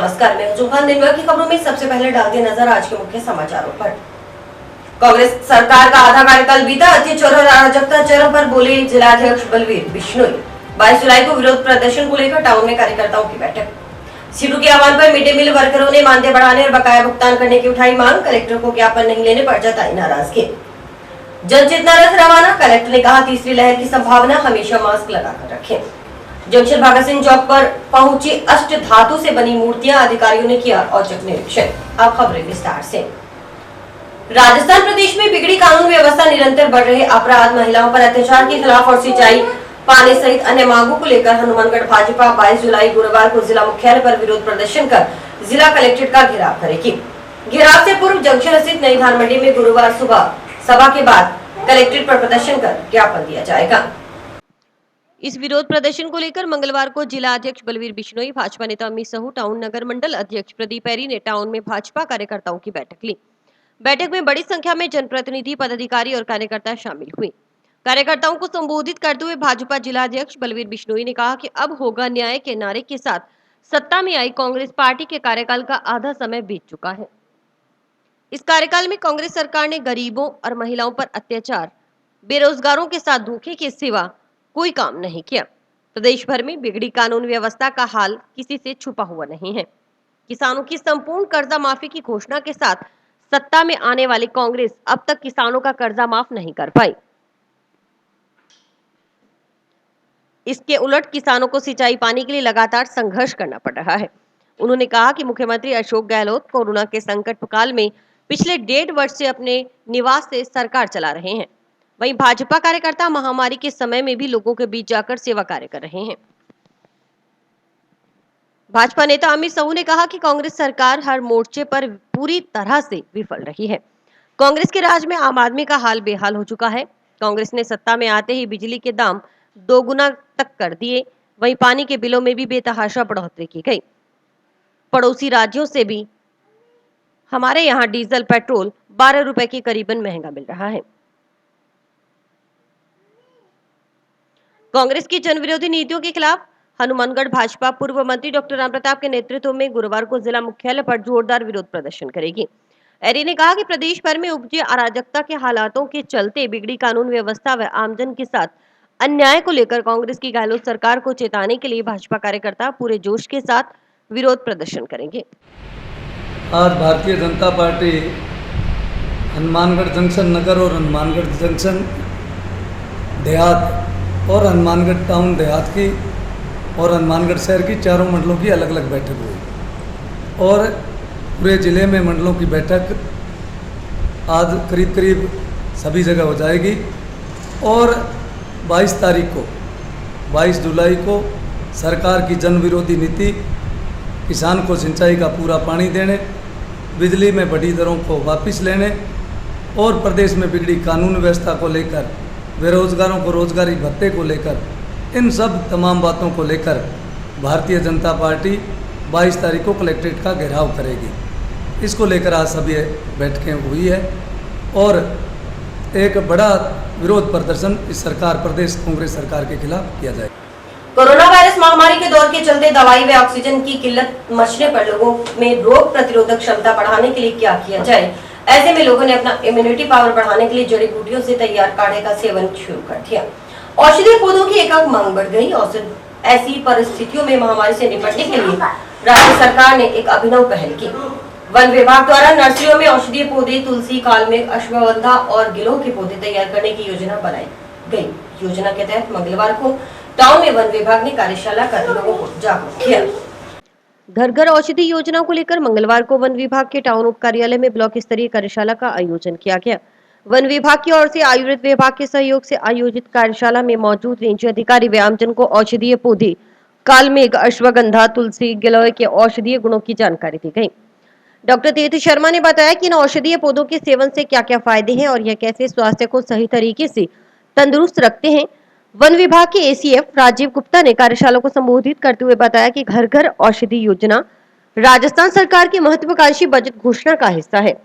नमस्कार, मैं जुहान दिनभर की खबरों में सबसे पहले डालते नजर आज के मुख्य समाचारों पर। कांग्रेस सरकार का आधा कार्यकाल बीता, अत्याचार और अराजकता चरम पर बोले जिलाध्यक्ष बलवीर बिश्नोई। 22 जुलाई को विरोध प्रदर्शन को लेकर टाउन में कार्यकर्ताओं की बैठक। सीटू के आह्वान पर मिड डे मील वर्करों ने मानदेय बढ़ाने और बकाया भुगतान करने की उठाई मांग। कलेक्टर को ज्ञापन नहीं लेने पर जताई नाराजगी। जन चेतना रथ रवाना, कलेक्टर ने कहा तीसरी लहर की संभावना, हमेशा मास्क लगाकर रखें। जंक्शन भगत सिंह चौक पर पहुंची अष्ट धातु से बनी मूर्तियां, अधिकारियों ने किया औचक निरीक्षण। अब खबरें विस्तार से। राजस्थान प्रदेश में बिगड़ी कानून व्यवस्था, निरंतर बढ़ रहे अपराध, महिलाओं पर अत्याचार के खिलाफ और सिंचाई पानी सहित अन्य मांगों को लेकर हनुमानगढ़ भाजपा 22 जुलाई गुरुवार को जिला मुख्यालय पर विरोध प्रदर्शन कर जिला कलेक्ट्रेट का घेराव करेगी। घेराव से पूर्व जंक्शन स्थित नई धान मंडी में गुरुवार सुबह सभा के बाद कलेक्ट्रेट पर प्रदर्शन कर ज्ञापन दिया जाएगा। इस विरोध प्रदर्शन को लेकर मंगलवार को जिला अध्यक्ष बलवीर बिश्नोई, भाजपा नेता अमित साहू, टाउन नगर मंडल अध्यक्ष प्रदीप ऐरी ने टाउन में भाजपा कार्यकर्ताओं की बैठक ली। बैठक में बड़ी संख्या में जनप्रतिनिधि, पदाधिकारी और कार्यकर्ता शामिल हुए। कार्यकर्ताओं को संबोधित करते हुए भाजपा जिला अध्यक्ष बलवीर बिश्नोई ने कहा कि अब होगा न्याय के नारे के साथ सत्ता में आई कांग्रेस पार्टी के कार्यकाल का आधा समय बीत चुका है। इस कार्यकाल में कांग्रेस सरकार ने गरीबों और महिलाओं पर अत्याचार, बेरोजगारों के साथ धोखे के सिवा कोई काम नहीं किया। प्रदेश भर में बिगड़ी कानून व्यवस्था का हाल किसी से छुपा हुआ नहीं है। किसानों की संपूर्ण कर्जा माफी की घोषणा के साथ सत्ता में आने वाली कांग्रेस अब तक किसानों का कर्जा माफ नहीं कर पाई। इसके उलट किसानों को सिंचाई पानी के लिए लगातार संघर्ष करना पड़ रहा है। उन्होंने कहा कि मुख्यमंत्री अशोक गहलोत कोरोना के संकट काल में पिछले 1.5 वर्ष से अपने निवास से सरकार चला रहे हैं। वहीं भाजपा कार्यकर्ता महामारी के समय में भी लोगों के बीच जाकर सेवा कार्य कर रहे हैं। भाजपा नेता अमित साहू ने कहा कि कांग्रेस सरकार हर मोर्चे पर पूरी तरह से विफल रही है। कांग्रेस के राज में आम आदमी का हाल बेहाल हो चुका है। कांग्रेस ने सत्ता में आते ही बिजली के दाम 2 गुना तक कर दिए। वहीं पानी के बिलों में भी बेतहाशा बढ़ोतरी की गई। पड़ोसी राज्यों से भी हमारे यहाँ डीजल, पेट्रोल 12 रुपए के करीबन महंगा मिल रहा है। कांग्रेस की जनविरोधी नीतियों के खिलाफ हनुमानगढ़ भाजपा पूर्व मंत्री डॉक्टर राम प्रताप के नेतृत्व में गुरुवार को जिला मुख्यालय पर जोरदार विरोध प्रदर्शन करेगी। ऐरी ने कहा कि प्रदेश भर में उपजे अराजकता के हालातों के चलते बिगड़ी कानून व्यवस्था व आमजन के साथ अन्याय को लेकर कांग्रेस की गहलोत सरकार को चेताने के लिए भाजपा कार्यकर्ता पूरे जोश के साथ विरोध प्रदर्शन करेंगे। आज भारतीय जनता पार्टी हनुमानगढ़ जंक्शन नगर और हनुमानगढ़ जंक्शन देहात और हनुमानगढ़ टाउन देहात की और हनुमानगढ़ शहर की चारों मंडलों की अलग अलग बैठक हुई और पूरे ज़िले में मंडलों की बैठक आज करीब करीब सभी जगह हो जाएगी। और 22 तारीख को 22 जुलाई को सरकार की जन विरोधी नीति, किसान को सिंचाई का पूरा पानी देने, बिजली में बढ़ी दरों को वापस लेने और प्रदेश में बिगड़ी कानून व्यवस्था को लेकर, बेरोजगारों को रोजगारी भत्ते को लेकर, इन सब तमाम बातों को लेकर भारतीय जनता पार्टी 22 तारीख को कलेक्ट्रेट का घेराव करेगी। इसको लेकर आज सभी बैठकें हुई है और एक बड़ा विरोध प्रदर्शन इस सरकार, प्रदेश कांग्रेस सरकार के खिलाफ किया जाएगा। कोरोना वायरस महामारी के दौर के चलते दवाई व ऑक्सीजन की किल्लत मचने पर लोगों में रोग प्रतिरोधक क्षमता बढ़ाने के लिए क्या किया जाए। ऐसे में लोगों ने अपना इम्यूनिटी पावर बढ़ाने के लिए जड़ी बूटियों से तैयार काढ़े का सेवन शुरू कर दिया। औषधीय पौधों की एकाएक मांग बढ़ गई। ऐसी परिस्थितियों में महामारी से निपटने के लिए राज्य सरकार ने एक अभिनव पहल की। वन विभाग द्वारा नर्सरियों में औषधीय पौधे, तुलसी, कालमेघ, अश्वगंधा और गिलोय के पौधे तैयार करने की योजना बनाई गई। योजना के तहत मंगलवार को टाउन में वन विभाग ने कार्यशाला कर लोगों को जागरूक किया। घर घर औषधि योजना को लेकर मंगलवार को वन विभाग के टाउन उप कार्यालय में ब्लॉक स्तरीय कार्यशाला का आयोजन किया गया। वन विभाग की ओर से आयुर्वेद विभाग के सहयोग से आयोजित कार्यशाला में मौजूद रेंज अधिकारी व आमजन को औषधीय पौधे, कालमेघ, अश्वगंधा, तुलसी, गिलोय के औषधीय गुणों की जानकारी दी गई। डॉक्टर तीर्थ शर्मा ने बताया कि इन औषधीय पौधों के सेवन से क्या क्या फायदे हैं और यह कैसे स्वास्थ्य को सही तरीके से तंदुरुस्त रखते हैं। वन विभाग के एसीएफ राजीव गुप्ता ने कार्यशाला को संबोधित करते हुए बताया कि घर घर औषधि योजना राजस्थान सरकार की महत्वाकांक्षी बजट घोषणा का हिस्सा है,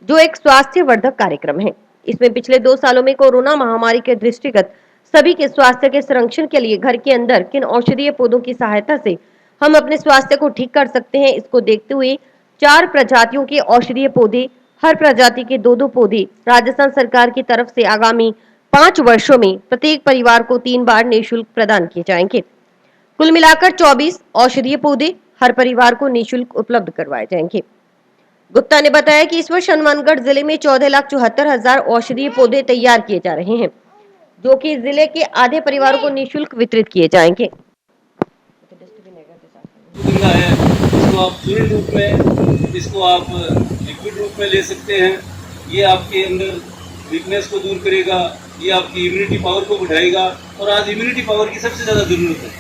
जो एक स्वास्थ्य वर्धक कार्यक्रम है। इसमें पिछले 2 सालों में कोरोना महामारी के दृष्टिगत सभी के स्वास्थ्य के संरक्षण के लिए घर के अंदर किन औषधीय पौधों की सहायता से हम अपने स्वास्थ्य को ठीक कर सकते हैं। इसको देखते हुए 4 प्रजातियों के औषधीय पौधे, हर प्रजाति के 2-2 पौधे राजस्थान सरकार की तरफ से आगामी 5 वर्षों में प्रत्येक परिवार को 3 बार निःशुल्क प्रदान किए जाएंगे। कुल मिलाकर 24 औषधीय पौधे हर परिवार को निःशुल्क उपलब्ध करवाए जाएंगे। गुप्ता ने बताया कि इस वर्ष हनुमानगढ़ जिले में 14,74,000 औषधीय पौधे तैयार किए जा रहे हैं, जो कि जिले के आधे परिवारों को निःशुल्क वितरित किए जाएंगे। अश्वगंधा है, इसको आप चूर्ण रूप में, इसको आप लिक्विड रूप में ले सकते हैं। ये आपके अंदर वीकनेस को दूर करेगा, ये आपकी इम्यूनिटी पावर को बढ़ाएगा। और आज इम्यूनिटी पावर की सबसे ज़्यादा ज़रूरत है।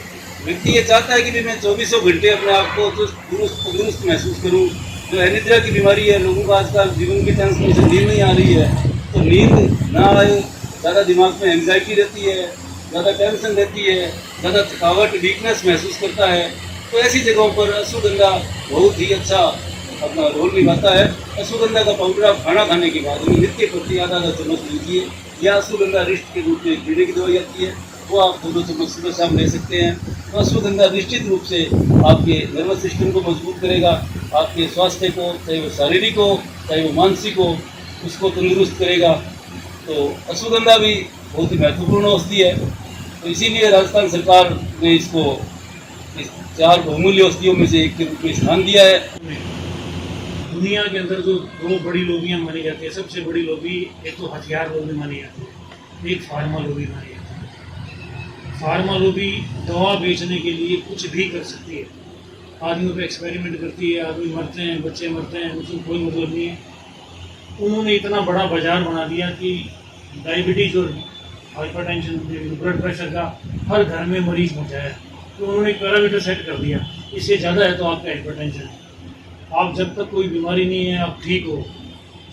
व्यक्ति ये चाहता है कि मैं 24 घंटे अपने आप को दुरुस्त महसूस करूँ। जो अनिद्रा की बीमारी है, लोगों को आजकल जीवन के टेंशन से नींद नहीं आ रही है, तो नींद ना आए, ज़्यादा दिमाग में एंग्जाइटी रहती है, ज़्यादा टेंशन रहती है, ज़्यादा थकावट, वीकनेस महसूस करता है, तो ऐसी जगहों पर अश्वगंधा बहुत ही अच्छा अपना रोल निभाता है। अश्वगंधा का पाउडर आप खाना खाने के बाद नित्य प्रति आधा चम्मच लीजिए, या अश्वगंधा रिष्ट के रूप में कीड़े की दवाई आती है, वो आप 2 चम्मच सुबह शाम ले सकते हैं। तो अश्वगंधा निश्चित रूप से आपके नर्वस सिस्टम को मजबूत करेगा, आपके स्वास्थ्य को, चाहे वो शारीरिक हो चाहे वो मानसिक हो, उसको तंदुरुस्त करेगा। तो अश्वगंधा भी बहुत ही महत्वपूर्ण औषधि है। तो इसीलिए राजस्थान सरकार ने इसको 4 बहुमूल्य औषधियों में से एक के रूप में स्थान दिया है। दुनिया के अंदर जो 2 बड़ी लोबियाँ मानी जाती है, सबसे बड़ी लोबी एक तो हथियार लोबी मानी जाती है, एक फार्मा लोबी मानी जाती है। फार्मा लोबी दवा बेचने के लिए कुछ भी कर सकती है, आदमियों पे एक्सपेरिमेंट करती है, आदमी मरते हैं, बच्चे मरते हैं, उसको कोई मतलब नहीं है। उन्होंने इतना बड़ा बाजार बना दिया कि डायबिटीज़ और हाइपरटेंशन, ब्लड प्रेशर का हर घर में मरीज पहुँचाया। तो उन्होंने एक पैरामीटर सेट कर दिया, इससे ज़्यादा है तो आपका हाइपरटेंशन है। आप जब तक कोई बीमारी नहीं है, आप ठीक हो,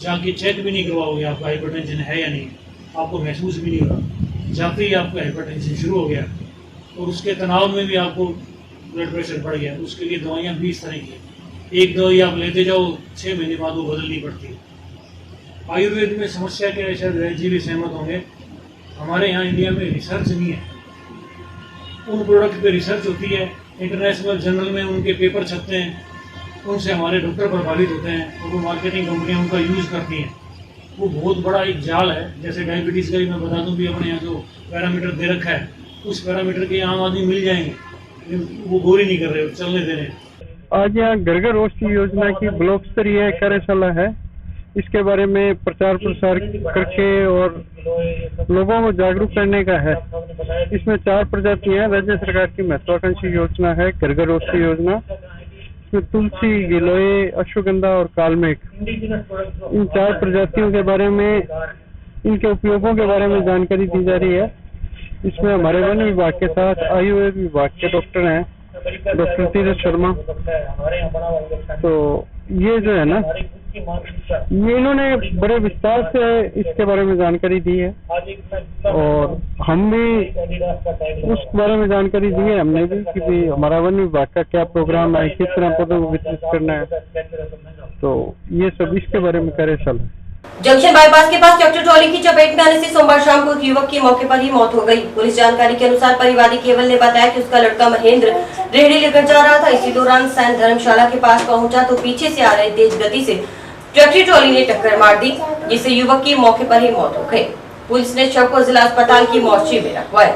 जाके चेक भी नहीं करवाओगे आपका हाइपरटेंशन है या नहीं, आपको महसूस भी नहीं होगा। जाते ही आपका हाइपरटेंशन शुरू हो गया और उसके तनाव में भी आपको ब्लड प्रेशर बढ़ गया, तो उसके लिए दवाइयाँ 20 तरह की हैं। एक दवाई आप लेते जाओ, 6 महीने बाद वो बदलनी पड़ती है। आयुर्वेद में समस्या क्या है, शायद वैद्य जी भी सहमत होंगे, हमारे यहाँ इंडिया में रिसर्च नहीं है। उन प्रोडक्ट पे रिसर्च होती है, इंटरनेशनल जर्नल में उनके पेपर छपते हैं, उनसे हमारे डॉक्टर प्रभावित होते हैं और वो मार्केटिंग कंपनियां उनका यूज़ करती हैं। वो बहुत बड़ा एक जाल है। जैसे डायबिटीज़ का ही मैं बता दूं भी, अपने यहाँ जो पैरामीटर दे रखा है, उस पैरामीटर के आम आदमी मिल जाएंगे, लेकिन वो गौर ही नहीं कर रहे, चलने दे रहे हैं। आज यहाँ घर घर औषधि योजना की ब्लॉक स्तरीय कार्यशाला है। इसके बारे में प्रचार प्रसार करके और लोगों को जागरूक करने का है। इसमें 4 प्रजातियां हैं। राज्य सरकार की महत्वाकांक्षी योजना है घर घर औषधि योजना। इसमें तुलसी, गिलोय, अश्वगंधा और कालमेघ, इन 4 प्रजातियों के बारे में, इनके उपयोगों के बारे में जानकारी दी जा रही है। इसमें हमारे वन विभाग के साथ आयुर्वेद विभाग के डॉक्टर हैं, डॉक्टर तीरथ शर्मा। तो ये जो है ना, ये इन्होंने बड़े विस्तार से इसके बारे में जानकारी दी है और हम भी उस बारे में जानकारी दी है हमने भी कि भी हमारा वन विभाग का क्या प्रोग्राम है, किस तरह पौधों को वितरित करना है। तो ये सब इसके बारे में कार्यशाला है। जंक्शन बाईपास के पास ट्रैक्टर ट्रॉली की चपेट में आने से सोमवार शाम को एक युवक की मौके पर ही मौत हो गई। पुलिस जानकारी के अनुसार परिवादी केवल ने बताया कि उसका लड़का महेंद्र रेहड़ी लेकर जा रहा था। इसी दौरान सैन धर्मशाला के पास पहुंचा तो पीछे से आ रही तेज गति से ट्रैक्टर ट्रॉली ने टक्कर मार दी, जिससे युवक की मौके पर ही मौत हो गई। पुलिस ने शव को जिला अस्पताल की मोर्चरी में रखवाया।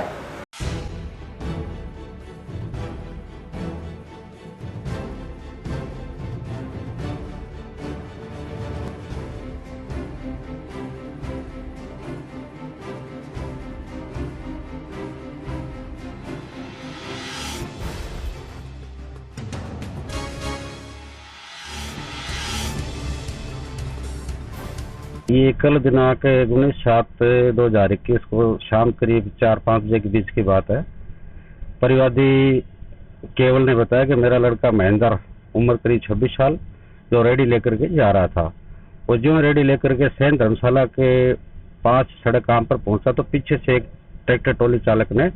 ये कल दिनांक 19/7/2021 को शाम करीब 4-5 बजे के बीच की बात है। परिवादी केवल ने बताया कि मेरा लड़का महेंद्र, उम्र करीब 26 साल, जो रेडी लेकर के जा रहा था, और जो रेडी लेकर के सैन धर्मशाला के पास सड़क आम पर पहुंचा तो पीछे से एक ट्रैक्टर ट्रॉली चालक ने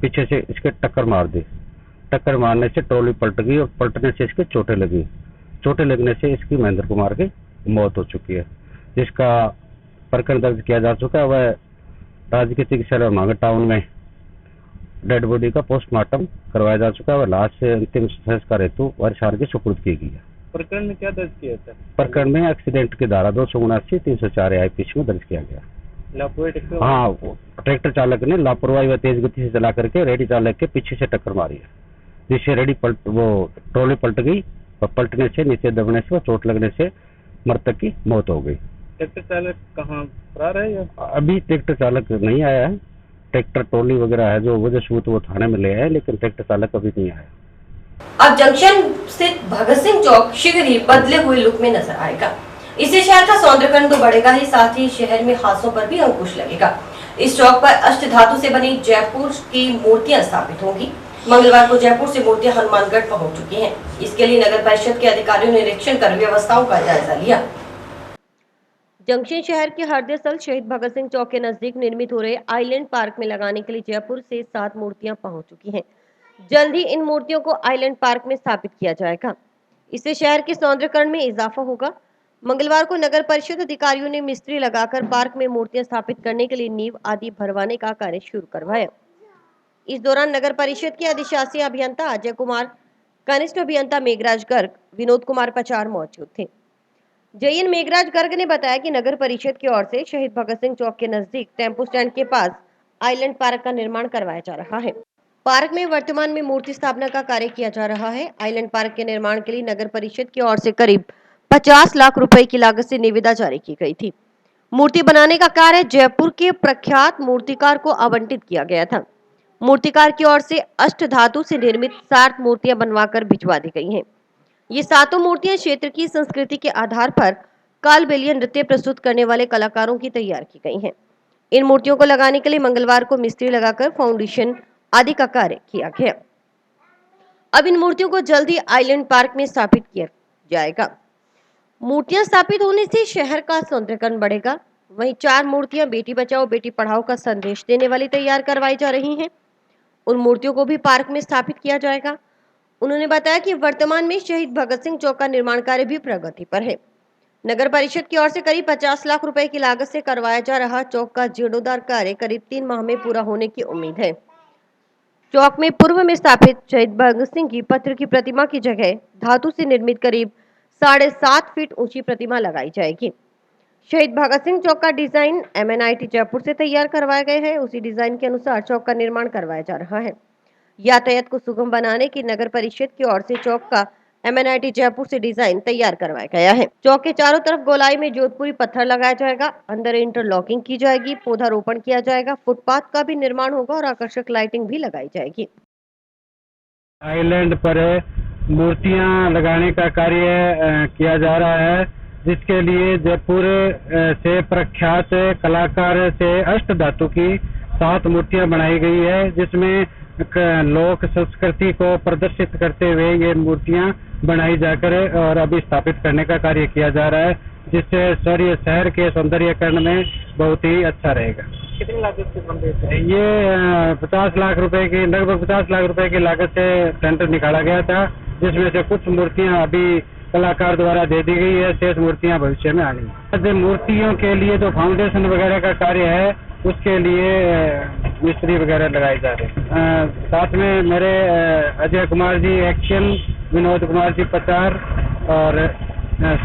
पीछे से इसके टक्कर मार दी। टक्कर मारने से ट्रॉली पलट गई और पलटने से इसके चोटें लगी। चोटें लगने से इसकी महेंद्र कुमार की मौत हो चुकी है, जिसका प्रकरण दर्ज किया जा चुका है। वह राजकीय चिकित्सालय हनुमानगढ़ टाउन में डेड बॉडी का पोस्टमार्टम करवाया जा चुका है और लाश से अंतिम संस्कार हेतु वर्षार की सुपुर्द की गई है। प्रकरण में क्या दर्ज किया था? प्रकरण में एक्सीडेंट की धारा 279 304 IPC में दर्ज किया गया। लापरवाही हाँ, ट्रैक्टर चालक ने लापरवाही व तेज गति से चला करके रेडी चालक के पीछे से टक्कर मारी है, जिससे ट्रॉली पलट गई और पलटने से नीचे दबने से व चोट लगने से मृतक की मौत हो गई। ट्रैक्टर चालक कहाँ फरार है या? अभी ट्रैक्टर चालक नहीं आया है, ट्रैक्टर ट्रॉली वगैरह है जो वजह सबूत वो थाने में ले आए, लेकिन ट्रैक्टर चालक अभी नहीं आया। अब जंक्शन स्थित भगत सिंह चौक शीघ्र ही बदले हुए लुक में नजर आएगा। इससे शहर का सौंदर्यकरण तो बढ़ेगा ही, साथ ही शहर में हादसों पर भी अंकुश लगेगा। इस चौक पर अष्ट धातु से बनी जयपुर की मूर्तियां स्थापित होंगी। मंगलवार को जयपुर से मूर्तियां हनुमानगढ़ पहुंच चुकी हैं। इसके लिए नगर परिषद के अधिकारियों ने निरीक्षण कर व्यवस्थाओं का जायजा लिया। जंक्शन शहर के हृदय स्थल शहीद भगत सिंह चौक के नजदीक निर्मित हो रहे आइलैंड पार्क में लगाने के लिए जयपुर से 7 मूर्तियां पहुंच चुकी हैं। जल्द ही इन मूर्तियों को आइलैंड पार्क में स्थापित किया जाएगा। इससे शहर के सौंदर्यकरण में इजाफा होगा। मंगलवार को नगर परिषद अधिकारियों ने मिस्त्री लगाकर पार्क में मूर्तियां स्थापित करने के लिए नींव आदि भरवाने का कार्य शुरू करवाया। इस दौरान नगर परिषद के अधिशासी अभियंता अजय कुमार, कनिष्ठ अभियंता मेघराज गर्ग, विनोद कुमार पचार मौजूद थे। जयन मेघराज गर्ग ने बताया कि नगर परिषद की ओर से शहीद भगत सिंह चौक के नजदीक टेम्पो स्टैंड के पास आइलैंड पार्क का निर्माण करवाया जा रहा है। पार्क में वर्तमान में मूर्ति स्थापना का कार्य किया जा रहा है। आइलैंड पार्क के निर्माण के लिए नगर परिषद की ओर से करीब 50 लाख रुपए की लागत से निविदा जारी की गई थी। मूर्ति बनाने का कार्य जयपुर के प्रख्यात मूर्तिकार को आवंटित किया गया था। मूर्तिकार की ओर से अष्ट धातु से निर्मित 7 मूर्तियां बनवाकर भिजवा दी गई हैं। ये 7 मूर्तियां क्षेत्र की संस्कृति के आधार पर कालबेलिया नृत्य प्रस्तुत करने वाले कलाकारों की तैयार की गई हैं। इन मूर्तियों को लगाने के लिए मंगलवार को मिस्त्री लगाकर फाउंडेशन आदि का कार्य किया गया। अब इन मूर्तियों को जल्द ही आइलैंड पार्क में स्थापित किया जाएगा। मूर्तियां स्थापित होने से शहर का सौंदर्यकरण बढ़ेगा। वहीं 4 मूर्तियां बेटी बचाओ बेटी पढ़ाओ का संदेश देने वाली तैयार करवाई जा रही हैं। उन मूर्तियों को भी पार्क में स्थापित किया जाएगा। उन्होंने बताया कि वर्तमान में शहीद भगत सिंह चौक का निर्माण कार्य भी प्रगति पर है। नगर परिषद की ओर से करीब 50 लाख रुपए की लागत से करवाया जा रहा चौक का जीर्णोद्धार कार्य करीब 3 माह में पूरा होने की उम्मीद है। चौक में पूर्व में स्थापित शहीद भगत सिंह की पत्थर की प्रतिमा की जगह धातु से निर्मित करीब 7.5 फीट ऊंची प्रतिमा लगाई जाएगी। शहीद भगत सिंह चौक का डिजाइन MNIT जयपुर से तैयार करवाया गया है। उसी डिजाइन के अनुसार चौक का निर्माण करवाया जा रहा है। यातायात को सुगम बनाने की नगर परिषद की ओर से चौक का MNIT जयपुर से डिजाइन तैयार करवाया गया है। चौक के चारों तरफ गोलाई में जोधपुरी पत्थर लगाया जाएगा। अंदर इंटरलॉकिंग की जाएगी, पौधारोपण किया जाएगा, फुटपाथ का भी निर्माण होगा और आकर्षक लाइटिंग भी लगाई जाएगी। आइलैंड पर मूर्तियां लगाने का कार्य किया जा रहा है, जिसके लिए जयपुर से प्रख्यात कलाकार से अष्ट धातु की 7 मूर्तियां बनाई गई है, जिसमें लोक संस्कृति को प्रदर्शित करते हुए ये मूर्तियां बनाई जाकर और अभी स्थापित करने का कार्य किया जा रहा है, जिससे शहर के सौंदर्यकरण में बहुत ही अच्छा रहेगा। कितनी लागत से बन रही है? ये 50 लाख रुपए की, लगभग 50 लाख रुपए की लागत से टेंडर निकाला गया था, जिसमें से कुछ मूर्तियां अभी कलाकार द्वारा दे दी गई है, शेष मूर्तियां भविष्य में आनी। मूर्तियों के लिए जो फाउंडेशन वगैरह का कार्य है, उसके लिए मिस्त्री वगैरह लगाए जा रहे हैं। साथ में मेरे अजय कुमार जी एक्शन, विनोद कुमार जी पचार और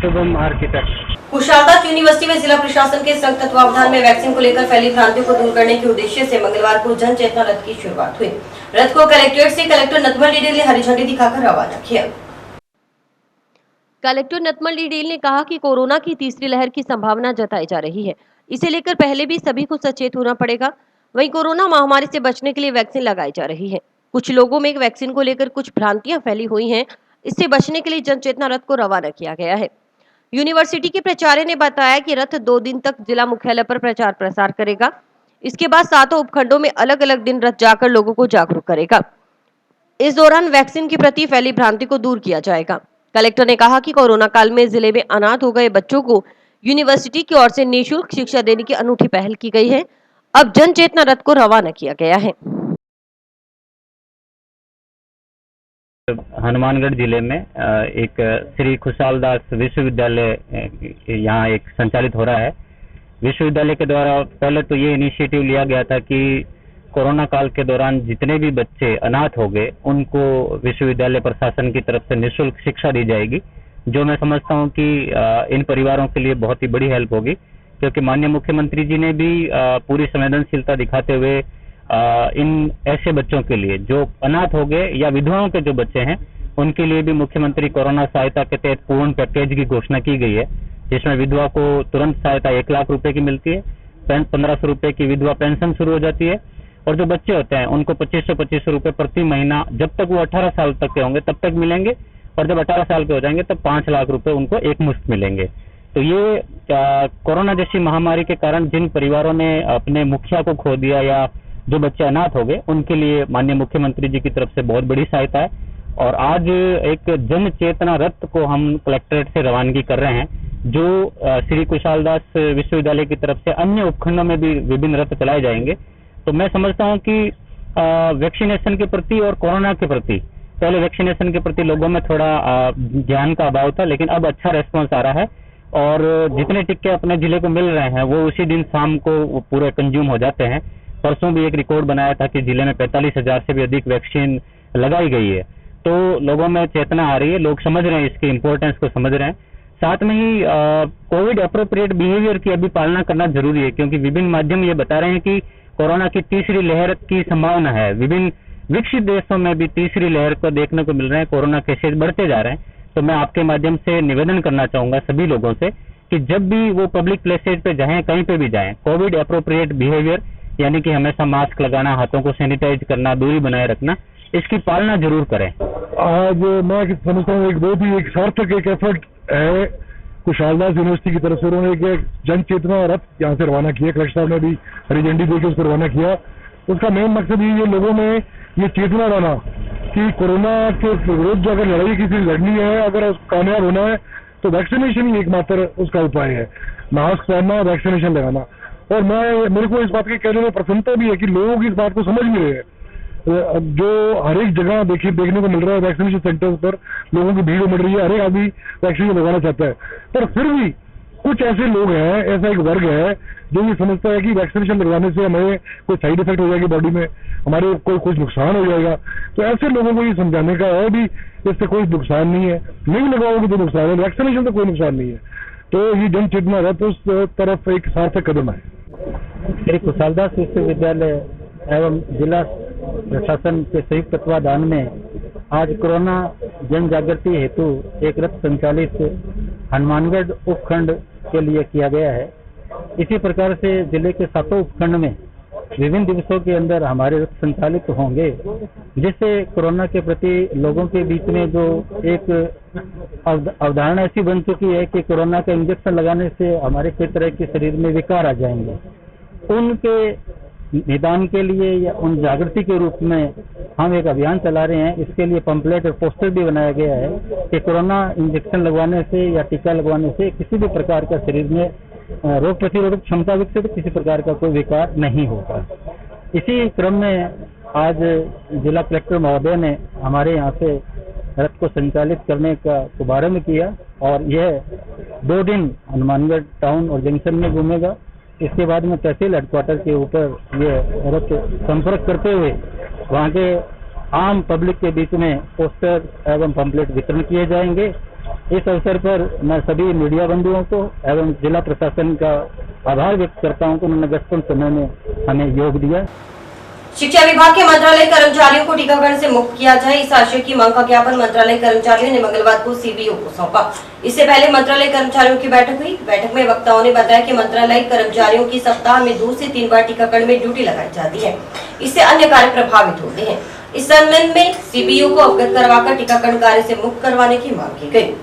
शुभम आर्किटेक्ट। कुशालदास यूनिवर्सिटी में जिला प्रशासन के संयुक्त तत्वावधान में वैक्सीन को लेकर फैली भ्रांतियों को दूर करने के उद्देश्य से मंगलवार को जन चेतना रथ की शुरुआत हुई। रथ को कलेक्ट्रेट से कलेक्टर नथमल डिडेल ने हरी झंडी दिखाकर रवाना किया। कलेक्टर नथमल डिडेल ने कहा कि कोरोना की तीसरी लहर की संभावना जताई जा रही है। इसे लेकर पहले भी सभी को सचेत होना पड़ेगा। वहीं कोरोना महामारी से बचने के लिए वैक्सीन लगाई जा रही है। कुछ लोगों में वैक्सीन को लेकर कुछ भ्रांतियां फैली हुई हैं। इससे बचने के लिए जन चेतना रथ को रवाना किया गया है। यूनिवर्सिटी के प्राचार्य ने बताया कि रथ 2 दिन तक जिला मुख्यालय पर प्रचार प्रसार करेगा। इसके बाद 7 उपखंडों में अलग अलग दिन रथ जाकर लोगों को जागरूक करेगा। इस दौरान वैक्सीन के प्रति फैली भ्रांति को दूर किया जाएगा। कलेक्टर ने कहा कि कोरोना काल में जिले में अनाथ हो गए बच्चों को यूनिवर्सिटी की ओर से निःशुल्क शिक्षा देने की अनूठी पहल की गई है। अब जन चेतना रथ को रवाना किया गया है। हनुमानगढ़ जिले में एक श्री खुशालदास विश्वविद्यालय यहाँ एक संचालित हो रहा है। विश्वविद्यालय के द्वारा पहले तो ये इनिशिएटिव लिया गया था कि कोरोना काल के दौरान जितने भी बच्चे अनाथ हो गए उनको विश्वविद्यालय प्रशासन की तरफ से निःशुल्क शिक्षा दी जाएगी, जो मैं समझता हूं कि इन परिवारों के लिए बहुत ही बड़ी हेल्प होगी, क्योंकि माननीय मुख्यमंत्री जी ने भी पूरी संवेदनशीलता दिखाते हुए इन ऐसे बच्चों के लिए जो अनाथ हो गए या विधवाओं के जो बच्चे हैं उनके लिए भी मुख्यमंत्री कोरोना सहायता के तहत पूर्ण पैकेज की घोषणा की गई है, जिसमें विधवा को तुरंत सहायता 1 लाख रुपए की मिलती है, 1500 रुपए की विधवा पेंशन शुरू हो जाती है, और जो बच्चे होते हैं उनको 2500 रुपए प्रति महीना जब तक वो 18 साल तक के होंगे तब तक मिलेंगे, और जब 18 साल के हो जाएंगे तब 5 लाख रुपए उनको एक मुश्त मिलेंगे। तो ये कोरोना जैसी महामारी के कारण जिन परिवारों ने अपने मुखिया को खो दिया या जो बच्चे अनाथ हो गए उनके लिए माननीय मुख्यमंत्री जी की तरफ से बहुत बड़ी सहायता है। और आज एक जन चेतना रथ को हम कलेक्ट्रेट से रवानगी कर रहे हैं, जो श्री कुशालदास विश्वविद्यालय की तरफ से अन्य उपखंडों में भी विभिन्न रथ चलाए जाएंगे। तो मैं समझता हूं कि वैक्सीनेशन के प्रति और कोरोना के प्रति, पहले वैक्सीनेशन के प्रति लोगों में थोड़ा ज्ञान का अभाव था, लेकिन अब अच्छा रेस्पॉन्स आ रहा है और जितने टिक्के अपने जिले को मिल रहे हैं वो उसी दिन शाम को पूरे कंज्यूम हो जाते हैं। परसों भी एक रिकॉर्ड बनाया था कि जिले में 45,000 से भी अधिक वैक्सीन लगाई गई है। तो लोगों में चेतना आ रही है, लोग समझ रहे हैं इसकी इम्पोर्टेंस को समझ रहे हैं। साथ में ही कोविड अप्रोप्रिएट बिहेवियर की अभी पालना करना जरूरी है, क्योंकि विभिन्न माध्यम ये बता रहे हैं कि कोरोना की तीसरी लहर की संभावना है। विभिन्न विकसित देशों में भी तीसरी लहर को देखने को मिल रहे हैं, कोरोना केसेस बढ़ते जा रहे हैं। तो मैं आपके माध्यम से निवेदन करना चाहूंगा सभी लोगों से कि जब भी वो पब्लिक प्लेसेज पे जाएं, कहीं पे भी जाएं, कोविड अप्रोप्रिएट बिहेवियर यानी कि हमेशा मास्क लगाना, हाथों को सैनिटाइज करना, दूरी बनाए रखना, इसकी पालना जरूर करें। आज मैं समझता हूँ एक बहुत ही एक सार्थक एक एफर्ट है कुशालदास यूनिवर्सिटी की तरफ से। उन्होंने एक जन चेतना रथ यहाँ से रवाना किया, कलेक्टर साहब ने भी हरी झंडी देकर उसको रवाना किया। उसका मेन मकसद ये लोगों में ये चेतना लाना कि कोरोना के विरुद्ध अगर लड़ाई किसी लड़नी है, अगर कामयाब होना है तो वैक्सीनेशन ही एकमात्र उसका उपाय है। मास्क पहनना, वैक्सीनेशन लगाना। और मेरे को इस बात के कहने में प्रसन्नता भी है कि लोग इस बात को समझ भी रहे हैं। जो हर एक जगह देखने को मिल रहा है, वैक्सीनेशन सेंटर्स पर लोगों की भीड़ उमड़ रही है, हर एक आदमी वैक्सीन लगाना चाहता है। पर फिर भी कुछ ऐसे लोग हैं, ऐसा एक वर्ग है जो ये समझता है कि वैक्सीनेशन लगवाने से हमें कोई साइड इफेक्ट हो जाएगी, बॉडी में हमारे कुछ नुकसान हो जाएगा। तो ऐसे लोगों को ये समझाने का है भी इससे कोई नुकसान नहीं है, नहीं लगाओगे तो नुकसान है, वैक्सीनेशन से कोई नुकसान नहीं है। तो ये जन चेतना रथ उस तरफ एक सार्थक कदम है। श्री कुशालदास विश्वविद्यालय एवं जिला प्रशासन के संयुक्त तत्वाधान में आज कोरोना जन जागृति हेतु एक रथ संचालित हनुमानगढ़ उपखंड के लिए किया गया है। इसी प्रकार से जिले के 7 उपखंड में विभिन्न दिवसों के अंदर हमारे रथ संचालित होंगे, जिससे कोरोना के प्रति लोगों के बीच में जो एक अवधारणा ऐसी बन चुकी है कि कोरोना का इंजेक्शन लगाने से हमारे कई तरह के शरीर में विकार आ जाएंगे, उनके निदान के लिए या उन जागृति के रूप में हम एक अभियान चला रहे हैं। इसके लिए पंपलेट और पोस्टर भी बनाया गया है कि कोरोना इंजेक्शन लगवाने से या टीका लगवाने से किसी भी प्रकार का शरीर में रोग प्रतिरोधक क्षमता विकसित, किसी प्रकार का कोई विकार नहीं होगा। इसी क्रम में आज जिला कलेक्टर महोदय ने हमारे यहाँ से रथ को संचालित करने का शुभारंभ किया और यह 2 दिन हनुमानगढ़ टाउन और जंक्शन में घूमेगा। इसके बाद में तहसील हेडक्वार्टर के ऊपर ये रथ संपर्क करते हुए वहाँ के आम पब्लिक के बीच में पोस्टर एवं पंपलेट वितरण किए जाएंगे। इस अवसर पर मैं सभी मीडिया बंधुओं को एवं जिला प्रशासन का आभार व्यक्त करता हूँ कि उन्होंने व्यस्तम समय में हमें योग दिया। शिक्षा विभाग के मंत्रालय कर्मचारियों को टीकाकरण से मुक्त किया जाए, इस आशय की मांग का ज्ञापन मंत्रालय कर्मचारियों ने मंगलवार को सीबीओ को सौंपा। इससे पहले मंत्रालय कर्मचारियों की बैठक हुई। बैठक में वक्ताओं ने बताया कि मंत्रालय कर्मचारियों की सप्ताह में 2 से 3 बार टीकाकरण में ड्यूटी लगाई जाती है, इससे अन्य कार्य प्रभावित होते हैं। इस संबंध में सीबीओ को अवगत करवाकर टीकाकरण कार्य से मुक्त करवाने की मांग की गयी।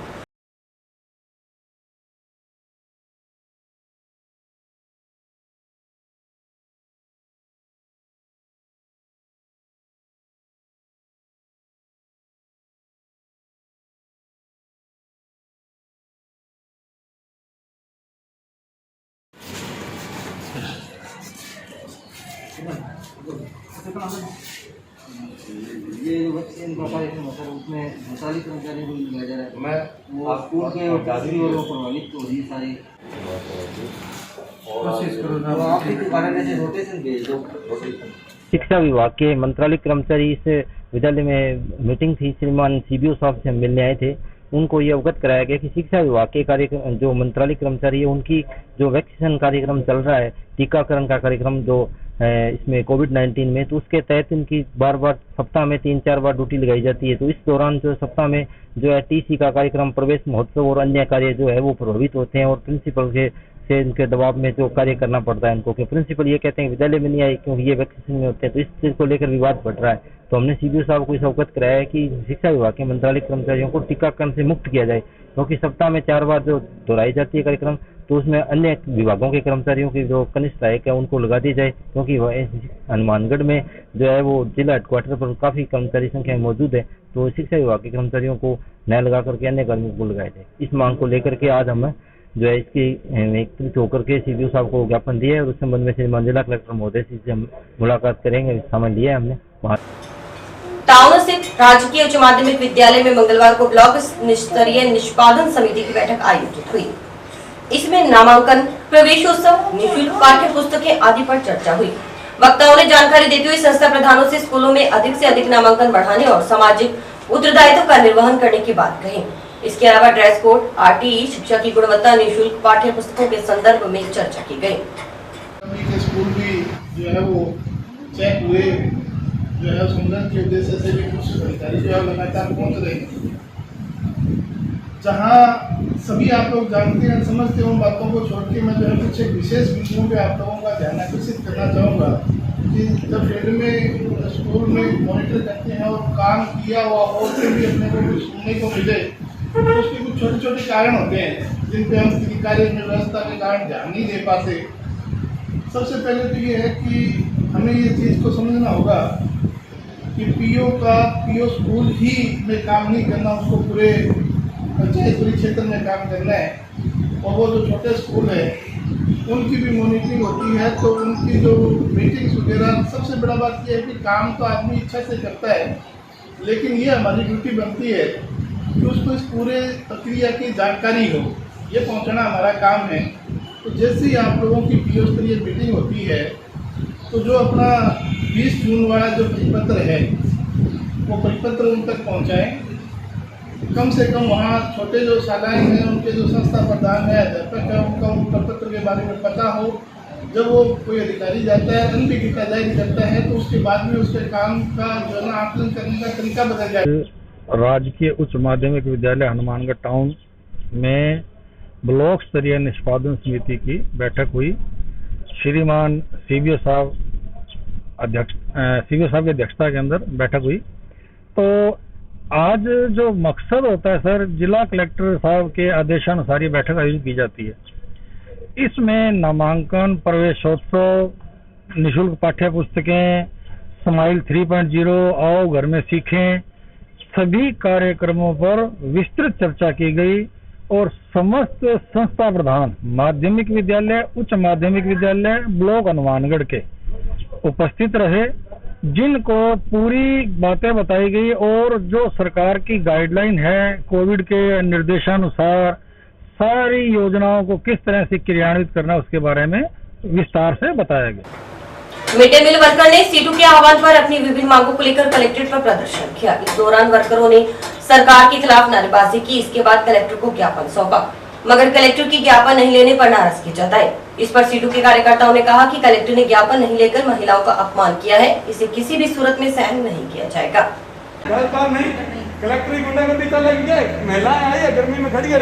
ये वैक्सीन का कार्यक्रम है उसमें 45 कर्मचारियों को लिया जा रहा है। मैं स्कूल के छात्री और प्रभावित हो रही सारी कोशिश करो ना। आप भी कारण से रोटेशन भेज दो। शिक्षा विभाग के मंत्रालय कर्मचारी इस विद्यालय में मीटिंग थी, श्रीमान सीबीओ साहब से हम मिलने आए थे। उनको ये अवगत कराया गया कि शिक्षा विभाग के कार्यक्रम जो मंत्रालय कर्मचारी है उनकी जो वैक्सीनेशन कार्यक्रम चल रहा है, टीकाकरण का कार्यक्रम जो है इसमें कोविड-19 में, तो उसके तहत इनकी बार बार सप्ताह में 3-4 बार ड्यूटी लगाई जाती है। तो इस दौरान जो सप्ताह में जो है टीसी का कार्यक्रम, प्रवेश महोत्सव और अन्य कार्य जो है वो प्रभावित होते हैं और प्रिंसिपल से इनके दबाव में जो कार्य करना पड़ता है इनको, कि प्रिंसिपल ये कहते हैं विद्यालय में नहीं आए क्योंकि ये वैक्सीनेशन में होते हैं। तो इस चीज को लेकर विवाद बढ़ रहा है। तो हमने सीबीओ साहब को इस अवगत कराया है कि शिक्षा विभाग के मंत्रालय कर्मचारियों को टीकाकरण से मुक्त किया जाए, क्योंकि सप्ताह में 4 बार जो दोहराई जाती है कार्यक्रम, तो उसमें अन्य विभागों के कर्मचारियों की जो कनिष्ठ है क्या उनको लगा दी जाए, क्योंकि हनुमानगढ़ में जो है वो जिला हेडक्वार्टर पर काफी कर्मचारी संख्या मौजूद है। तो शिक्षा विभाग के कर्मचारियों को न लगा करके अन्य कर्मियों को लगाया जाए। इस मांग को लेकर के आज हम जो है इसकी एकत्रित होकर के सीबीओ साहब को ज्ञापन दिया है और उस संबंध में श्रीमान जिला कलेक्टर महोदय से हम मुलाकात करेंगे, सामान लिया है हमने वहाँ। टाउन स्थित राजकीय उच्च माध्यमिक विद्यालय में मंगलवार को ब्लॉक स्तरीय निष्पादन समिति की बैठक आयोजित हुई। इसमें नामांकन, प्रवेशोत्सव, निःशुल्क पाठ्य पुस्तकें आदि पर चर्चा हुई। वक्ताओं ने जानकारी देते हुए संस्था प्रधानों से स्कूलों में अधिक से अधिक नामांकन बढ़ाने और सामाजिक उत्तरदायित्व का निर्वहन करने की बात कही। इसके अलावा ड्रेस कोड, आरटीई, शिक्षा की गुणवत्ता, निःशुल्क पाठ्य पुस्तकों के संदर्भ में चर्चा की गई। स्कूल भी जो है वो चेक हुए, जो है सुंदर के उद्देश्य से भी कुछ अधिकारी जो है लगातार पहुंच रहे हैं। जहाँ सभी आप लोग जानते हैं, समझते हैं, उन बातों को छोड़ के मैं जो है कुछ एक विशेष बिंदुओं पे आप लोगों का ध्यान आकर्षित करना चाहूँगा कि जब फील्ड में स्कूल में मॉनिटर करते हैं और काम किया हुआ और फिर भी अपने को कुछ सुनने को मिले, तो उसके कुछ छोटे छोटे कारण होते हैं जिन पे हम किसी कार्य में व्यवस्था के कारण ध्यान नहीं दे पाते। सबसे पहले तो ये है कि हमें ये चीज़ को समझना होगा कि पीओ स्कूल ही में काम नहीं करना, उसको पूरे पंचायत परिक्षेत्र में काम करना है। और वो जो छोटे स्कूल है उनकी भी मॉनिटरिंग होती है, तो उनकी जो मीटिंग्स वगैरह, सबसे बड़ा बात यह है कि काम तो आदमी इच्छा से करता है, लेकिन ये हमारी ड्यूटी बनती है कि उसको इस पूरे प्रक्रिया की जानकारी हो, ये पहुंचाना हमारा काम है। तो जैसे ही आप लोगों की पीओ स्तरीय मीटिंग होती है, तो जो अपना 20 जून वाला जो परिपत्र है वो परिपत्र उन तक पहुँचाएँ। कम से कम वहाँ छोटे जो शालाएँ हैं, उनके जो संस्था प्रधान है, अध्यापक है, उनका उन प्रपत्र के बारे में पता हो। जब वो कोई अधिकारी जाता है, अनभिज्ञता जाहिर करता है, तो उसके बाद में उसके काम का जो है ना आकलन करने का तरीका बदल जाए। राजकीय उच्च माध्यमिक विद्यालय हनुमानगढ़ टाउन में ब्लॉक स्तरीय निष्पादन समिति की बैठक हुई। श्रीमान सीबीओ साहब की अध्यक्षता के अंदर बैठक हुई। तो आज जो मकसद होता है सर, जिला कलेक्टर साहब के आदेशानुसार ये बैठक आयोजित की जाती है। इसमें नामांकन, प्रवेशोत्सव, निःशुल्क पाठ्य पुस्तकें, स्माइल 3.0, आओ घर में सीखें, सभी कार्यक्रमों पर विस्तृत चर्चा की गई और समस्त संस्था प्रधान माध्यमिक विद्यालय, उच्च माध्यमिक विद्यालय ब्लॉक हनुमानगढ़ के उपस्थित रहे, जिनको पूरी बातें बताई गई और जो सरकार की गाइडलाइन है कोविड के निर्देशानुसार सारी योजनाओं को किस तरह से क्रियान्वित करना उसके बारे में विस्तार से बताया गया। मिड डे मील वर्कर ने सीटू के आह्वान पर अपनी विभिन्न मांगों को लेकर कलेक्ट्रेट पर प्रदर्शन किया। इस दौरान वर्करों ने सरकार के खिलाफ नारेबाजी की। इसके बाद कलेक्टर को ज्ञापन सौंपा, मगर कलेक्टर की ज्ञापन नहीं लेने पर नाराजगी जताई। इस पर सीटू के कार्यकर्ताओं ने कहा कि कलेक्टर ने ज्ञापन नहीं लेकर महिलाओं का अपमान किया है, इसे किसी भी सूरत में सहन नहीं किया जाएगा। नहीं, कलेक्टर की गुंडागर्दी चल रही है, महिलाएं आई है गर्मी में खड़ी है,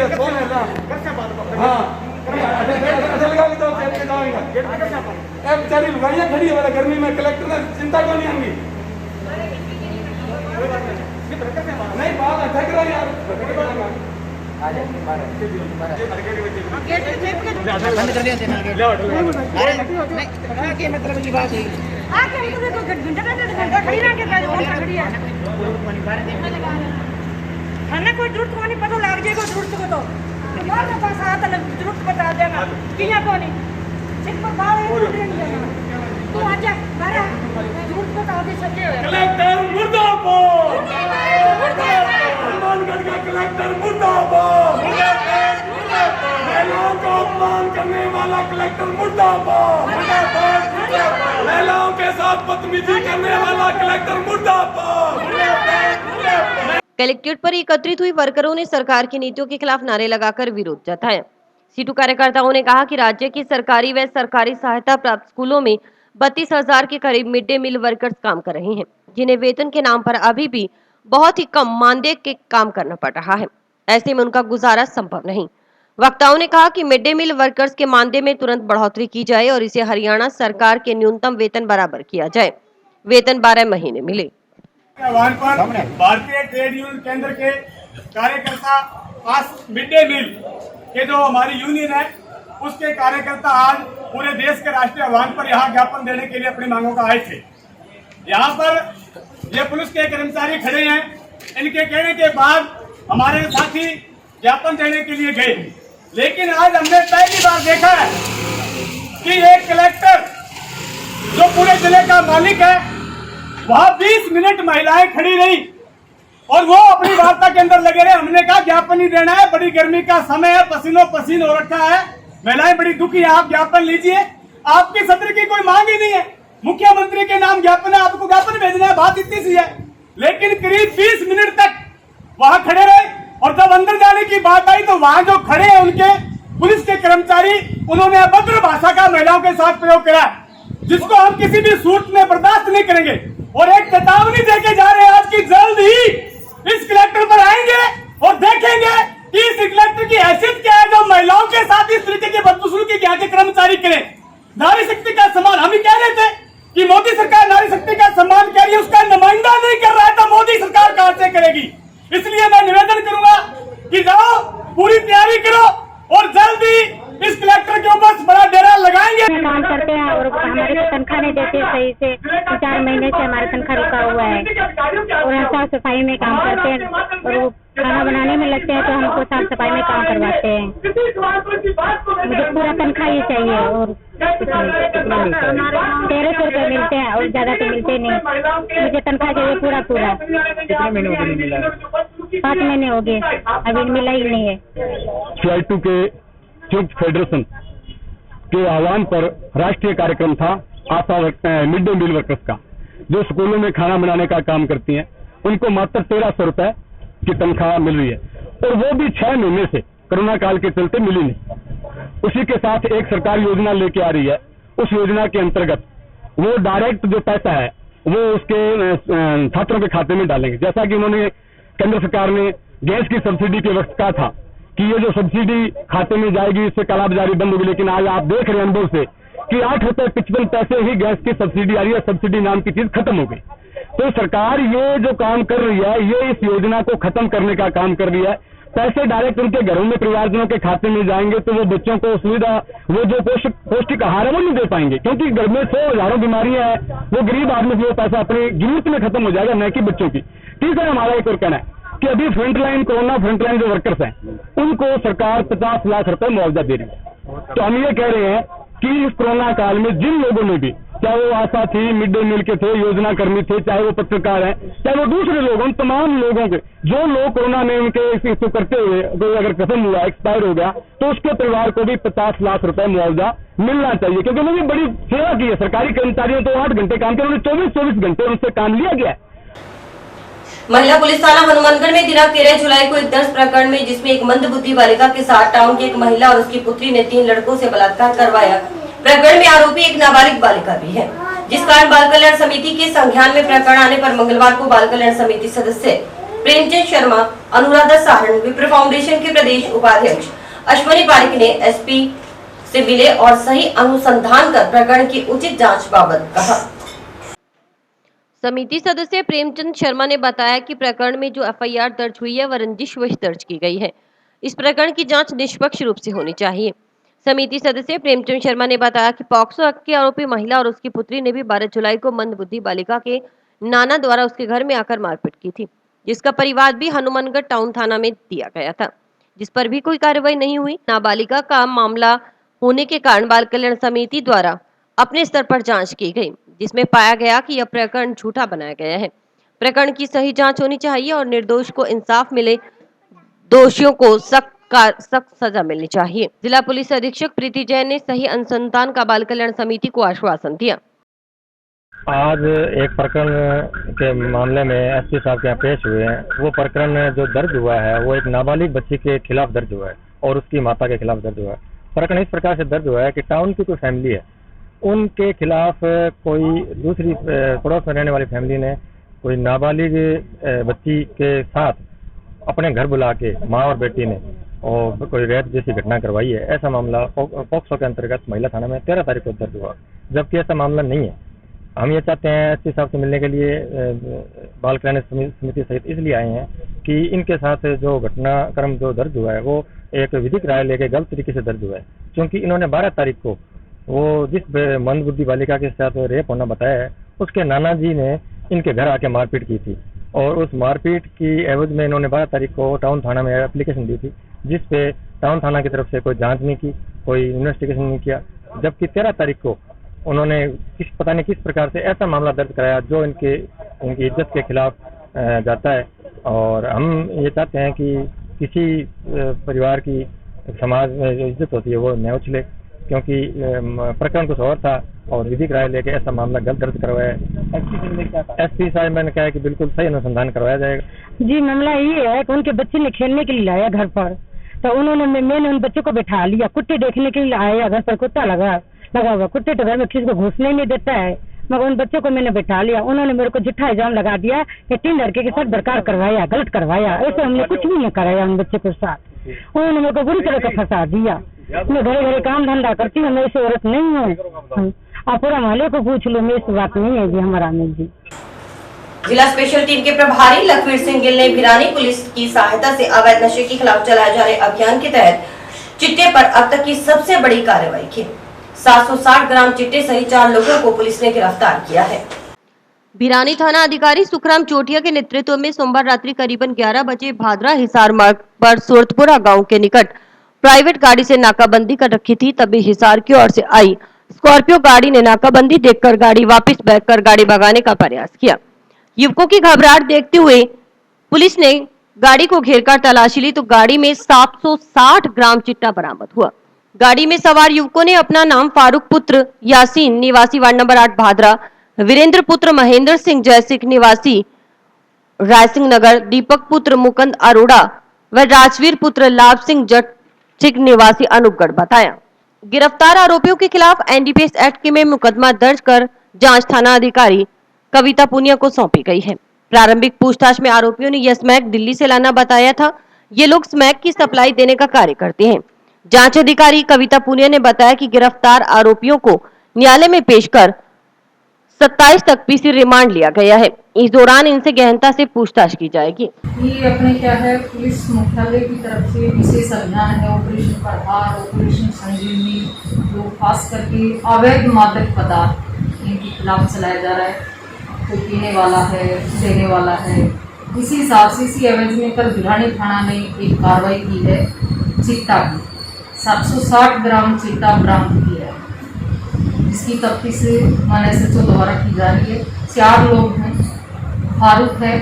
बेचारी लुगाइयाँ खड़ी है गर्मी में, कलेक्टर ने चिंता क्यों नहीं आएंगी? नहीं बात ठग रहा यार, मतलब की बात है कोई जरूरत को नहीं पता लग जाएगा, जरूरत को तो जरूरत बता देना किया को नहीं सिर्फ तू आजा जरूरत बता दे सके। कलेक्टर मुर्दाबाद, हनुमानगढ़ का कलेक्टर मुर्दाबाद, महिलाओं को अपमान करने वाला कलेक्टर मुर्दाबाद। महिलाओं के साथ बदतमीजी करने वाला कलेक्टर मुर्दाबाद। कलेक्ट्रेट पर एकत्रित हुई वर्करों ने सरकार की नीतियों के खिलाफ नारे लगाकर विरोध जताया। सीटू कार्यकर्ताओं ने कहा कि राज्य की सरकारी व सरकारी सहायता प्राप्त स्कूलों में 32,000 के करीब मिड डे मील वर्कर्स काम कर रहे हैं, जिन्हें वेतन के नाम पर अभी भी बहुत ही कम मानदेय के काम करना पड़ रहा है। ऐसे में उनका गुजारा संभव नहीं। वक्ताओं ने कहा कि मिड डे मील वर्कर्स के मानदेय में तुरंत बढ़ोतरी की जाए और इसे हरियाणा सरकार के न्यूनतम वेतन बराबर किया जाए। वेतन 12 महीने मिले। आह्वान पर भारतीय ट्रेड यूनियन केंद्र के कार्यकर्ता आज मिड डे मील के जो हमारी यूनियन है उसके कार्यकर्ता आज पूरे देश के राष्ट्रीय आह्वान पर यहाँ ज्ञापन देने के लिए अपनी मांगों का आए थे। यहाँ पर ये पुलिस के कर्मचारी खड़े हैं। इनके कहने के बाद हमारे साथी ज्ञापन देने के लिए गए, लेकिन आज हमने पहली बार देखा है कि एक कलेक्टर जो पूरे जिले का मालिक है वहां 20 मिनट महिलाएं खड़ी रही और वो अपनी वार्ता के अंदर लगे रहे। हमने कहा ज्ञापन ही देना है, बड़ी गर्मी का समय है, पसीनो पसीन हो रखा है, महिलाएं बड़ी दुखी है, आप ज्ञापन लीजिए। आपकी सत्र की कोई मांग ही नहीं है, मुख्यमंत्री के नाम ज्ञापन है, आपको ज्ञापन भेजना है, बात इतनी सी है। लेकिन करीब 20 मिनट तक वहां खड़े रहे और जब अंदर जाने की बात आई तो वहां जो खड़े हैं उनके पुलिस के कर्मचारी, उन्होंने अभद्र भाषा का महिलाओं के साथ प्रयोग करा, जिसको हम किसी भी सूरत में बर्दाश्त नहीं करेंगे। और एक चेतावनी देके जा रहे हैं आज की जल्द ही इस कलेक्टर पर आएंगे और देखेंगे कि इस कलेक्टर की हैसियत क्या है जो महिलाओं के साथ इस तरीके की बदसलूकी के आगे कर्मचारी करें। नारी शक्ति का सम्मान, हम ही कह रहे थे कि मोदी सरकार नारी शक्ति का सम्मान कर रही है, उसका नुमाइंदा नहीं कर रहा है तो मोदी सरकार कहां से करेगी। इसलिए मैं निवेदन करूंगा कि जाओ पूरी तैयारी करो और जल्द ही इस कलेक्टर के ऊपर बड़ा डेरा लगाएंगे। काम करते हैं और हमारे को तनख्वाह नहीं देते सही से, 4 महीने से हमारा तनख्वाह रुका हुआ है और हम साफ सफाई में काम करते हैं और वो खाना बनाने में लगते हैं तो हमको साफ सफाई में काम करवाते हैं। मुझे पूरा तनख्वाह ही चाहिए और 1300 रुपये मिलते हैं और ज्यादा तो मिलते नहीं। मुझे तनख्वाह चाहिए पूरा। कितने महीने हो गए मिला? 5 महीने हो गए, अभी मिला ही नहीं है। CI2 के संयुक्त फेडरेशन के आह्वान पर राष्ट्रीय कार्यक्रम था आशा मिड डे मील वर्कर्स का, जो स्कूलों में खाना बनाने का काम करती हैं। उनको मात्र 1300 रुपए की तनख्वाह मिल रही है और वो भी 6 महीने से कोरोना काल के चलते मिली नहीं। उसी के साथ एक सरकार योजना लेके आ रही है, उस योजना के अंतर्गत वो डायरेक्ट जो पैसा है वो उसके छात्रों के खाते में डालेंगे। जैसा कि उन्होंने केंद्र सरकार ने गैस की सब्सिडी के वक्त कहा था कि ये जो सब्सिडी खाते में जाएगी इससे कालाबाजारी बंद होगी, लेकिन आज आप देख रहे हैं अनुभव से कि 8.55 पैसे ही गैस की सब्सिडी आ रही है। सब्सिडी नाम की चीज खत्म हो गई। तो सरकार ये जो काम कर रही है, ये इस योजना को खत्म करने का काम कर रही है। पैसे डायरेक्ट उनके घरों में परिवारजनों के खाते में जाएंगे तो वो बच्चों को सुविधा, वो जो पौष्टिक आहार है वो नहीं दे पाएंगे, क्योंकि घर में 100 हजारों बीमारियां हैं। वो गरीब आदमी से वो पैसा अपनी जरूरत में खत्म हो जाएगा, न कि बच्चों की। ठीक है, हमारा एक और कहना है कि अभी फ्रंटलाइन कोरोना फ्रंटलाइन जो वर्कर्स हैं उनको सरकार 50 लाख रुपए मुआवजा दे रही है। तो हम ये कह रहे हैं कि इस कोरोना काल में जिन लोगों ने भी, चाहे वो आशा थी, मिड डे मील के थे, योजना कर्मी थे, चाहे वो पत्रकार हैं, चाहे वो दूसरे लोग, उन तमाम लोगों के जो लोग कोरोना में उनके इसको करते हुए कोई अगर खत्म हुआ, एक्सपायर हो गया, तो उसके परिवार को भी 50 लाख रुपए मुआवजा मिलना चाहिए, क्योंकि उन्होंने बड़ी सेवा की है। सरकारी कर्मचारियों तो 8 घंटे काम किया, उन्होंने 24 घंटे उनसे काम लिया गया है। महिला पुलिस थाना हनुमानगढ़ में दिनांक 13 जुलाई को एक दर्ज प्रकरण में, जिसमें एक मंदबुद्धि बालिका के साथ टाउन की एक महिला और उसकी पुत्री ने 3 लड़कों से बलात्कार करवाया। प्रकरण में आरोपी एक नाबालिग बालिका भी है, जिस कारण बाल कल्याण समिति के संज्ञान में प्रकरण आने पर मंगलवार को बाल कल्याण समिति सदस्य प्रेमचंद शर्मा, अनुराधा सारण, विप्र फाउंडेशन के प्रदेश उपाध्यक्ष अश्वनी पारिक ने एसपी से मिले और सही अनुसंधान कर प्रकरण की उचित जाँच बाबत कहा। समिति सदस्य प्रेमचंद शर्मा ने बताया कि प्रकरण में जो एफआईआर दर्ज हुई है वह रंजिश वश दर्ज की गई है। इस प्रकरण की जांच निष्पक्ष रूप से होनी चाहिए। समिति सदस्य प्रेमचंद शर्मा ने बताया कि पॉक्सो एक्ट की आरोपी महिला और उसकी पुत्री ने भी 12 जुलाई को मंदबुद्धि बालिका के नाना द्वारा उसके घर में आकर मारपीट की थी, जिसका परिवाद भी हनुमानगढ़ टाउन थाना में दिया गया था, जिस पर भी कोई कार्रवाई नहीं हुई। नाबालिका का मामला होने के कारण बाल कल्याण समिति द्वारा अपने स्तर पर जांच की गई, जिसमें पाया गया कि यह प्रकरण झूठा बनाया गया है। प्रकरण की सही जांच होनी चाहिए और निर्दोष को इंसाफ मिले, दोषियों को सख्त सजा मिलनी चाहिए। जिला पुलिस अधीक्षक प्रीति जैन ने सही अनुसंधान का बाल कल्याण समिति को आश्वासन दिया। आज एक प्रकरण के मामले में एसपी साहब के यहाँ पेश हुए हैं। वो प्रकरण जो दर्ज हुआ है वो एक नाबालिग बच्ची के खिलाफ दर्ज हुआ है और उसकी माता के खिलाफ दर्ज हुआ है। प्रकरण इस प्रकार से दर्ज हुआ है कि टाउन की कोई फैमिली है, उनके खिलाफ कोई दूसरी पड़ोस में रहने वाली फैमिली ने कोई नाबालिग बच्ची के साथ अपने घर बुला के माँ और बेटी ने और कोई रेप जैसी घटना करवाई है। ऐसा मामला पॉक्सो के अंतर्गत महिला थाना में 13 तारीख को दर्ज हुआ, जबकि ऐसा मामला नहीं है। हम ये चाहते हैं एसपी साहब से मिलने के लिए बाल कल्याण समिति सहित इसलिए आए हैं कि इनके साथ जो घटनाक्रम जो दर्ज हुआ है वो एक विधिक राय लेके गलत तरीके से दर्ज हुआ है, क्योंकि इन्होंने 12 तारीख को वो जिस मंदबुद्धि बालिका के साथ रेप होना बताया है उसके नाना जी ने इनके घर आके मारपीट की थी और उस मारपीट की एवज में इन्होंने 12 तारीख को टाउन थाना में एप्लीकेशन दी थी, जिस पे टाउन थाना की तरफ से कोई जांच नहीं की, कोई इन्वेस्टिगेशन नहीं किया। जबकि 13 तारीख को उन्होंने पता नहीं किस प्रकार से ऐसा मामला दर्ज कराया जो इनकी इज्जत के खिलाफ जाता है। और हम ये चाहते हैं कि किसी परिवार की समाज में जो इज्जत होती है वो न उछले, क्योंकि प्रकरण कुछ और था और विधिक राय लेके ऐसा मामला गलत दर्ज करवाया है। एसपी साहब ने कहा है कि बिल्कुल सही अनुसंधान करवाया जाएगा। जी, मामला ये है कि उनके बच्चे ने खेलने के लिए लाया घर पर, तो उन्होंने मैंने उन बच्चों को बैठा लिया, कुत्ते देखने के लिए आया, घर पर कुत्ता लगा हुआ, कुत्ते तो घर में किसी को घुसने नहीं देता है, मगर उन बच्चों को मैंने बैठा लिया। उन्होंने मेरे को झूठा इल्जाम लगा दिया कि 3 लड़के के साथ बरकार करवाया, गलत करवाया। ऐसे हमने कुछ भी नहीं कराया उन बच्चे के साथ। उन्होंने मेरे को बुरी तरह का फंसा दिया। मैं घरे घरे काम धंधा करती हूँ, मैं ऐसी औरत नहीं हूँ। आप पूरा मोहल्ले को पूछ लो, मेरी बात नहीं है जी हमारा में जी। जिला स्पेशल टीम के प्रभारी लखवीर सिंह गिल ने भिरानी पुलिस की सहायता से अवैध नशे के खिलाफ चलाए जा रहे अभियान के तहत चिट्टे पर अब तक की सबसे बड़ी कार्रवाई की। 760 ग्राम चिट्टे सहित 4 लोगों को पुलिस ने गिरफ्तार किया है। भिरानी थाना अधिकारी सुखराम चोटिया के नेतृत्व में सोमवार रात्रि करीबन 11 बजे भादरा हिसार मार्ग पर सुरतपुरा गांव के निकट प्राइवेट गाड़ी से नाकाबंदी कर रखी थी। तभी हिसार की ओर से आई स्कॉर्पियो गाड़ी ने नाकाबंदी देखकर गाड़ी वापस बैक कर गाड़ी भगाने का प्रयास किया। युवकों की घबराहट देखते हुए पुलिस ने गाड़ी को घेरकर तलाशी ली तो गाड़ी में 760 ग्राम चिट्टा बरामद हुआ। गाड़ी में सवार युवकों ने अपना नाम फारूक पुत्र यासीन निवासी वार्ड नंबर 8 भादरा, वीरेंद्र पुत्र महेंद्र सिंह जयसिंह निवासी रायसिंह नगर, दीपक पुत्र मुकुंद अरोड़ा व राजवीर पुत्र लाभ सिंह जट निवासी अनूपगढ़ बताया। गिरफ्तार आरोपियों के खिलाफ एनडीपीएस एक्ट में मुकदमा दर्ज कर जांच थाना अधिकारी कविता पुनिया को सौंपी गई है। प्रारंभिक पूछताछ में आरोपियों ने यह स्मैक दिल्ली से लाना बताया था। ये लोग स्मैक की सप्लाई देने का कार्य करते हैं। जांच अधिकारी कविता पुनिया ने बताया कि गिरफ्तार आरोपियों को न्यायालय में पेश कर 27 तक पीसी रिमांड लिया गया है। इस दौरान इनसे गहनता से पूछताछ की जाएगी। ये अपने क्या है, पुलिस मुख्यालय की तरफ से विशेष अभियान है, ऑपरेशन प्रहार, ऑपरेशन संजीवनी, जो खास करके अवैध मादक पदार्थ इनके खिलाफ चलाया जा रहा है। कोई पीने वाला है, देने वाला है, इसी हिसाब से इसी एवज में कल भिरानी थाना ने एक कार्रवाई की है चिट्टा की। 760 ग्राम चिट्टा बरामद की है, जिसकी तफ्तीश SHO द्वारा की जा रही है। 4 लोग हैं। फारूक है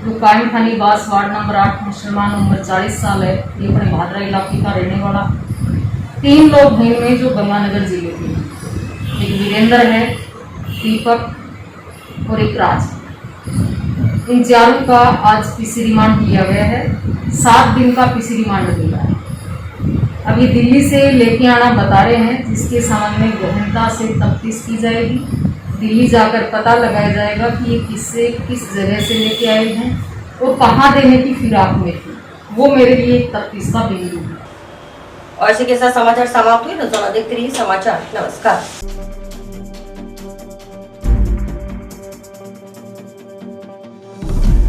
जो कायम खानी बास वार्ड नंबर 8 मुसलमान, उम्र 40 साल है, ये अपने भादरा इलाके का रहने वाला। 3 लोग हैं इनमें जो गंगानगर जिले के हैं। एक वीरेंद्र है, दीपक और एक राज। इन 4 का आज पीसी रिमांड किया गया है। 7 दिन का पीसी रिमांड दिया है। अभी दिल्ली से लेके आना बता रहे हैं, जिसके संबंध में गहनता से तफ्तीश की जाएगी। दिल्ली जाकर पता लगाया जाएगा कि ये किस जगह से लेके आए हैं और कहाँ देने की फिराक में थी। वो मेरे लिए एक तफ्तीश का बिंदु है। और इसी के साथ समाचार समाप्त हुए। रोजाना देखते रहिए समाचार। नमस्कार।